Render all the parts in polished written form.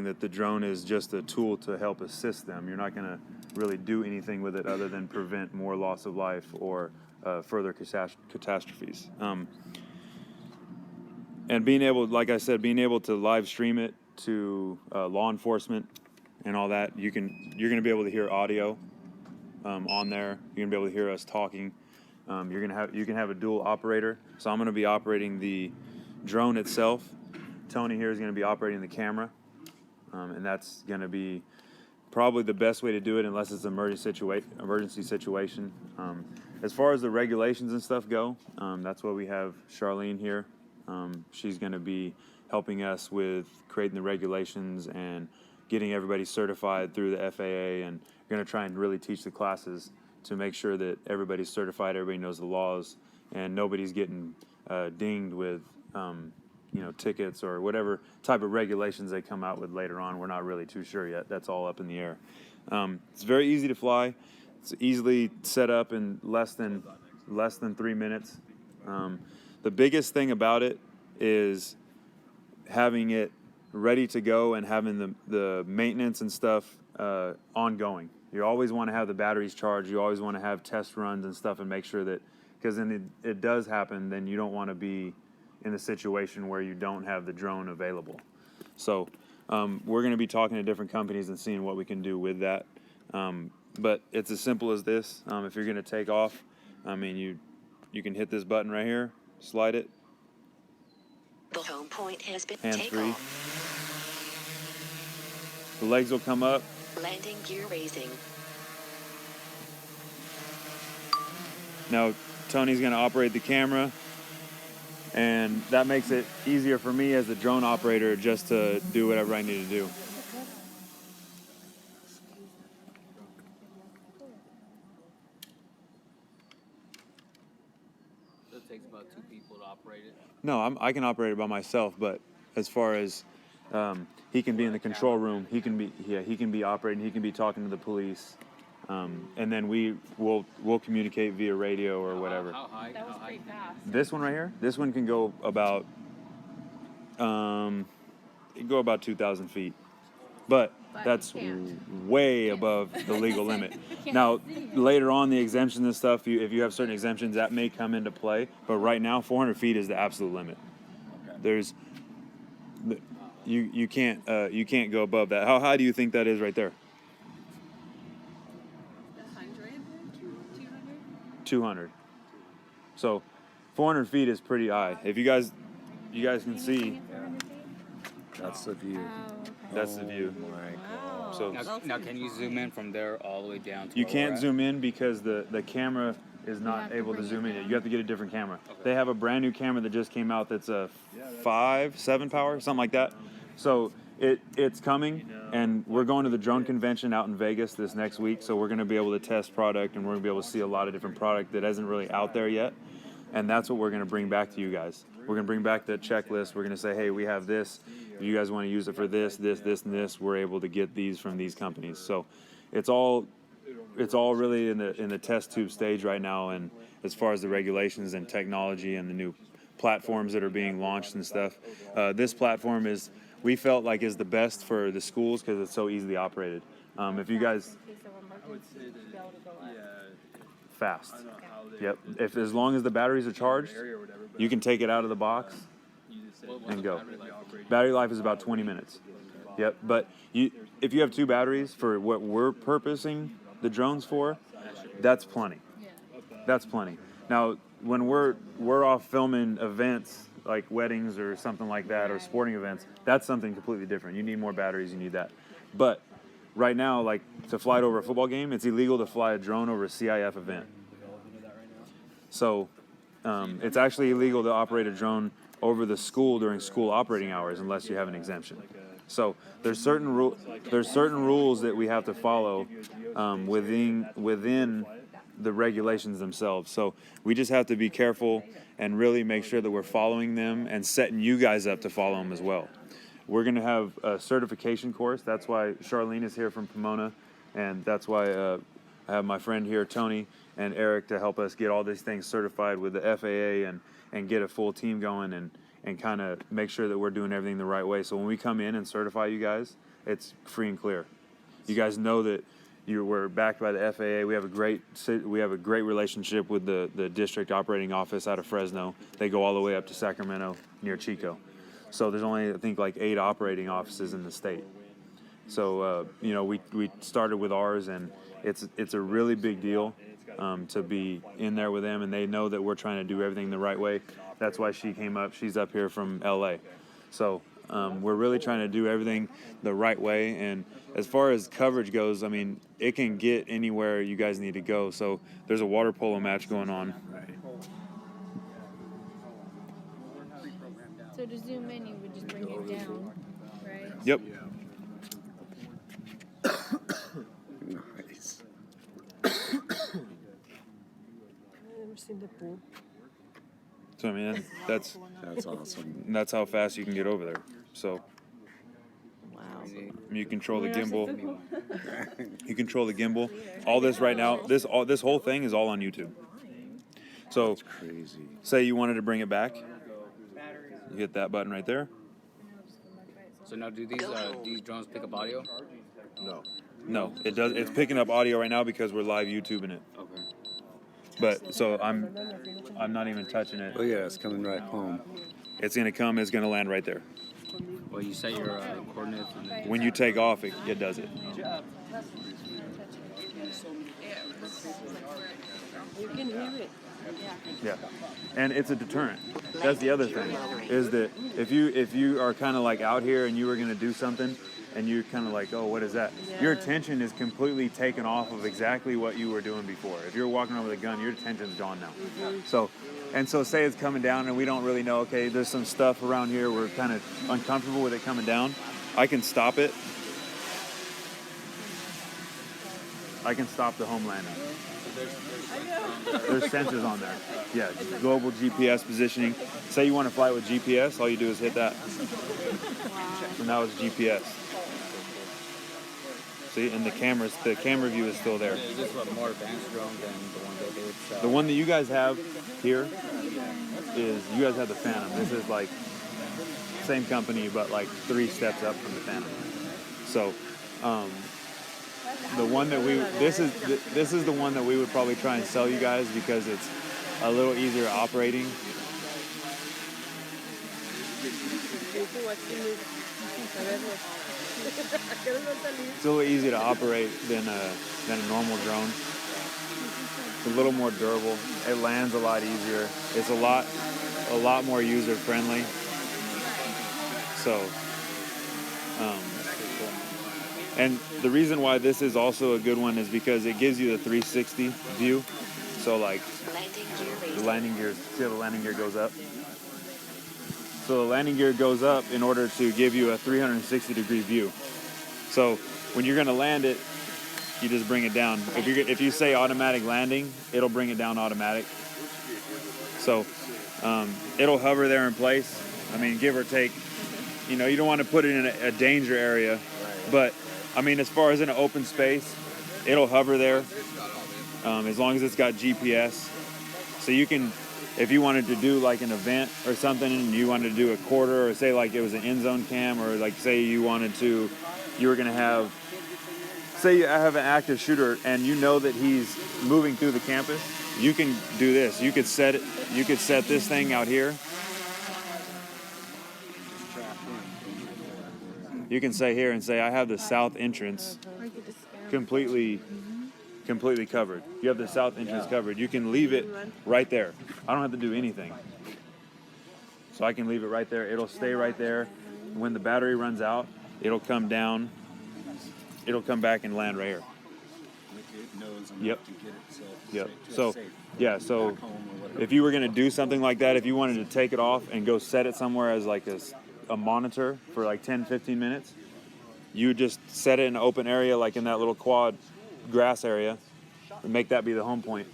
that the drone is just a tool to help assist them. You're not going to really do anything with it other than prevent more loss of life or further catastrophes. And being able, like I said, being able to live stream it to law enforcement and all that, you're going to be able to hear audio on there. You're going to be able to hear us talking. You can have a dual operator. So I'm going to be operating the drone itself. Tony here is going to be operating the camera, and that's going to be probably the best way to do it unless it's an emergency situation. As far as the regulations and stuff go, that's why we have Charlene here. She's going to be helping us with creating the regulations and getting everybody certified through the FAA, and going to try and really teach the classes to make sure that everybody's certified, everybody knows the laws, and nobody's getting dinged with tickets or whatever type of regulations they come out with later on. We're not really too sure yet. That's all up in the air. It's very easy to fly. It's easily set up in less than 3 minutes. The biggest thing about it is having it ready to go and having the maintenance and stuff ongoing. You always want to have the batteries charged. You always want to have test runs and stuff and make sure that, because then it does happen, then you don't want to be in a situation where you don't have the drone available. So we're going to be talking to different companies and seeing what we can do with that. But it's as simple as this. If you're going to take off, you can hit this button right here, slide it. The home point has been hands-free. The legs will come up. Landing gear raising. Now Tony's going to operate the camera, and that makes it easier for me as the drone operator just to do whatever I need to do. So it takes about 2 people to operate it? No, I can operate it by myself, but as far as he can be in the control room, he can be operating, he can be talking to the police, and then we'll communicate via radio or whatever. How high? That was pretty fast. This one right here, this one can go about 2,000 feet, but that's way above the legal limit. Now, later on, the exemptions and stuff, if you have certain exemptions, that may come into play. But right now, 400 feet is the absolute limit. There's you can't go above that. How high do you think that is right there? 100? 200? 200. So 400 feet is pretty high. If you guys can see, That's the view. that's the view. Oh my Wow. So Now, can you zoom in from there all the way down to you where can't we're at? zoom in because the camera is You not have to able to bring it zoom in. down. You have to get a different camera. Okay. They have a brand new camera that just came out that's a 5-7 power, something like that. So it's coming, and we're going to the drone convention out in Vegas this next week. So we're going to be able to test product, and we're going to be able to see a lot of different product that isn't really out there yet. And that's what we're going to bring back to you guys. We're going to bring back the checklist. We're going to say, hey, we have this. If you guys want to use it for this, this, and this, we're able to get these from these companies. So it's all really in the test tube stage right now. And as far as the regulations and technology and the new platforms that are being launched and stuff, this platform we felt like is the best for the schools because it's so easily operated. If you guys fast. Yep. As long as the batteries are charged, you can take it out of the box and go. Battery life is about 20 minutes. Yep. But if you have 2 batteries for what we're purposing the drones for, that's plenty. That's plenty. Now, when we're off filming events like weddings or something like that, or sporting events, that's something completely different. You need more batteries. You need that. But right now, like to fly it over a football game, it's illegal to fly a drone over a CIF event. So it's actually illegal to operate a drone over the school during school operating hours unless you have an exemption. So there's certain rules that we have to follow within the regulations themselves. So we just have to be careful and really make sure that we're following them and setting you guys up to follow them as well. We're going to have a certification course. That's why Charlene is here from Pomona, and that's why I have my friend here, Tony, and Eric to help us get all these things certified with the FAA and get a full team going and kind of make sure that we're doing everything the right way. So when we come in and certify you guys, it's free and clear. You guys know that we're backed by the FAA. We have a great relationship with the district operating office out of Fresno. They go all the way up to Sacramento near Chico. So there's only, I think, like 8 operating offices in the state. So we started with ours, and it's a really big deal to be in there with them, and they know that we're trying to do everything the right way. That's why she came up. She's up here from LA. So we're really trying to do everything the right way. And as far as coverage goes, I mean, it can get anywhere you guys need to go. So there's a water polo match going on. So to zoom in, you would just bring it down, right? Yep. Nice. So I mean, that's awesome. that's how fast you can get over there. So Wow. you control the gimbal. You control the gimbal. All this right now, this whole thing is all on YouTube. So That's crazy. say you wanted to bring it back, you hit that button right there. So now, do these drones pick up audio? No. No, it does. It's picking up audio right now because we're live YouTubing it. Okay. But so I'm not even touching it. Oh yeah, it's coming right home. It's gonna come. It's gonna land right there. Well, you set your coordinates. And then When you take off, it does it. You can hear it. Yeah, and it's a deterrent. That's the other thing, is that if you are kind of like out here and you were gonna do something, and you're kind of like, oh, what is that? Your attention is completely taken off of exactly what you were doing before. If you're walking around with a gun, your attention's gone now. So say it's coming down and we don't really know, okay, there's some stuff around here, we're kind of uncomfortable with it coming down. I can stop it. I can stop the home landing. There's sensors on there. Yeah, global GPS positioning. Say you want to fly with GPS, all you do is hit that. So now it's GPS. See, and the camera view is still there. is this a more advanced drone than the one that they would sell? The one that you guys have here is, you guys have the Phantom. This is like same company, but like 3 steps up from the Phantom. So the one that this is the one that we would probably try and sell you guys because it's a little easier operating. It's a little easier to operate than a normal drone. It's a little more durable. It lands a lot easier. It's a lot more user friendly. So, and the reason why this is also a good one is because it gives you the 360 view. So like Landing gear the raising. landing gear, see how the landing gear goes up? So the landing gear goes up in order to give you a 360-degree view. So when you're going to land it, you just bring it down. If you say automatic landing, it'll bring it down automatic. So it'll hover there in place. I mean, give or take. You know, you don't want to put it in a danger area, but I mean, as far as in an open space, it'll hover there as long as it's got GPS. So you can, if you wanted to do like an event or something and you wanted to do a quarter, or say like it was an end zone cam, or like say you were going to have, say you have an active shooter and you know that he's moving through the campus, you can do this. You could set this thing out here. You can say here and say, I have the south entrance completely covered. You have the south entrance covered. You can leave it right there. I don't have to do anything. So I can leave it right there. It'll stay right there. When the battery runs out, it'll come down. It'll come back and land right here. Yep. Yep. So, yeah, so if you were going to do something like that, if you wanted to take it off and go set it somewhere as like a monitor for like 10, 15 minutes, you just set it in an open area, like in that little quad grass area, and make that be the home point.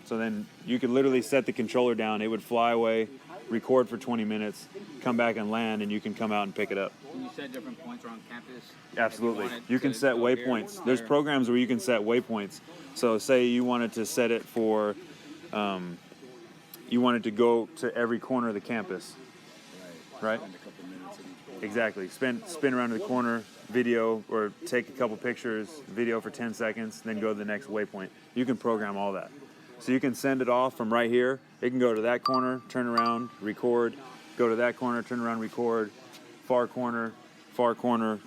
So then you could literally set the controller down. It would fly away, record for 20 minutes, come back and land, and you can come out and pick it up. Can you set different points around campus? Absolutely. You can set waypoints. There's programs where you can set waypoints. So say you wanted to set it for, you wanted to go to every corner of the campus, right? Exactly. Spin around to the corner, video or take a couple pictures, video for 10 seconds, then go to the next waypoint. You can program all that. So you can send it off from right here. It can go to that corner, turn around, record, go to that corner, turn around, record, far corner,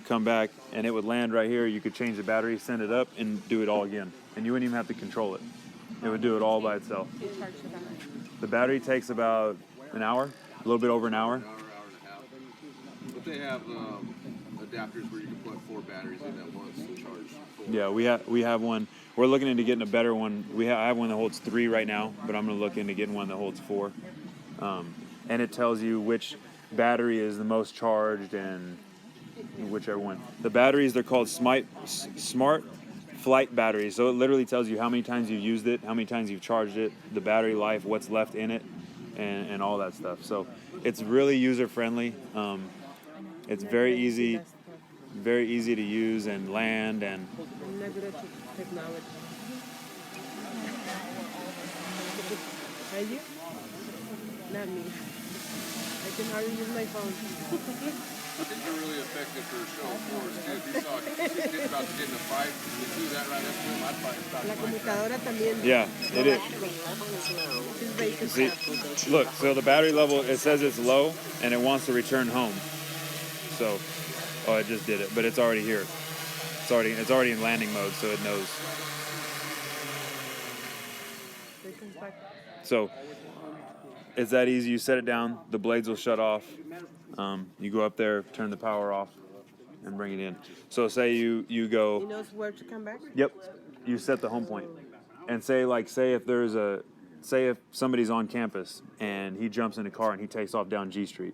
come back, and it would land right here. You could change the battery, send it up, and do it all again. And you wouldn't even have to control it. It would do it all by itself. The battery takes about an hour, a little bit over an hour. Hour and a half. But they have adapters where you can plug 4 batteries in at once and charge full. Yeah, we have one. We're looking into getting a better one. I have one that holds 3 right now, but I'm going to look into getting one that holds 4. And it tells you which battery is the most charged and whichever one. The batteries, they're called smart flight batteries. So it literally tells you how many times you've used it, how many times you've charged it, the battery life, what's left in it, and all that stuff. So it's really user friendly. It's very easy to use and land and. I'm not good at technology. Are you? Not me. I can hardly use my phone. I think they're really effective for show force too. If you saw kids about to get in a fight, you do that right next to them, I'd probably stop. La computadora también. Yeah, it is. Battery level is low. She's very See, successful. look, so the battery level, it says it's low and it wants to return home. So, oh, it just did it, but it's already here. It's already in landing mode, so it knows. So, it's that easy. You set it down, the blades will shut off. You go up there, turn the power off, and bring it in. So say you go. He knows where to come back? Yep. You set the home point. And say if somebody's on campus and he jumps in a car and he takes off down G Street,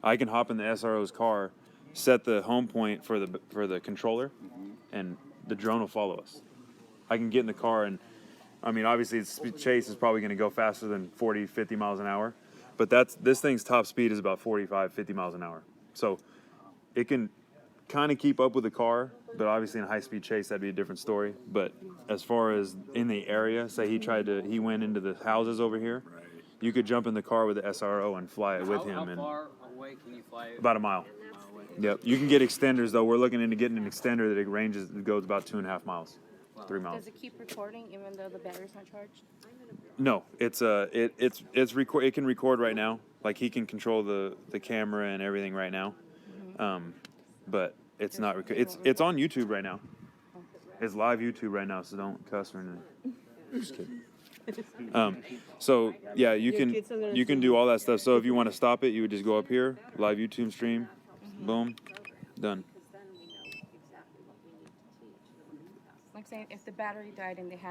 I can hop in the SRO's car, set the home point for the controller, and the drone will follow us. I can get in the car and, I mean, obviously its chase is probably going to go faster than 40, 50 miles an hour, but this thing's top speed is about 45, 50 miles an hour. So it can kind of keep up with the car, but obviously in a high-speed chase, that'd be a different story. But as far as in the area, say he went into the houses over here, you could jump in the car with the SRO and fly it with him. How and far away can you fly it? about a mile. Yep. You can get extenders, though. We're looking into getting an extender that it goes about 2.5 miles, 3 miles. Does it keep recording even though the battery's not charged? No, it can record right now. Like he can control the camera and everything right now. But it's not. It's on YouTube right now. It's live YouTube right now, so don't cuss or anything. Just kidding. So yeah, you can do all that stuff. So if you want to stop it, you would just go up here, live YouTube stream, boom, done. Like saying if the battery died and they had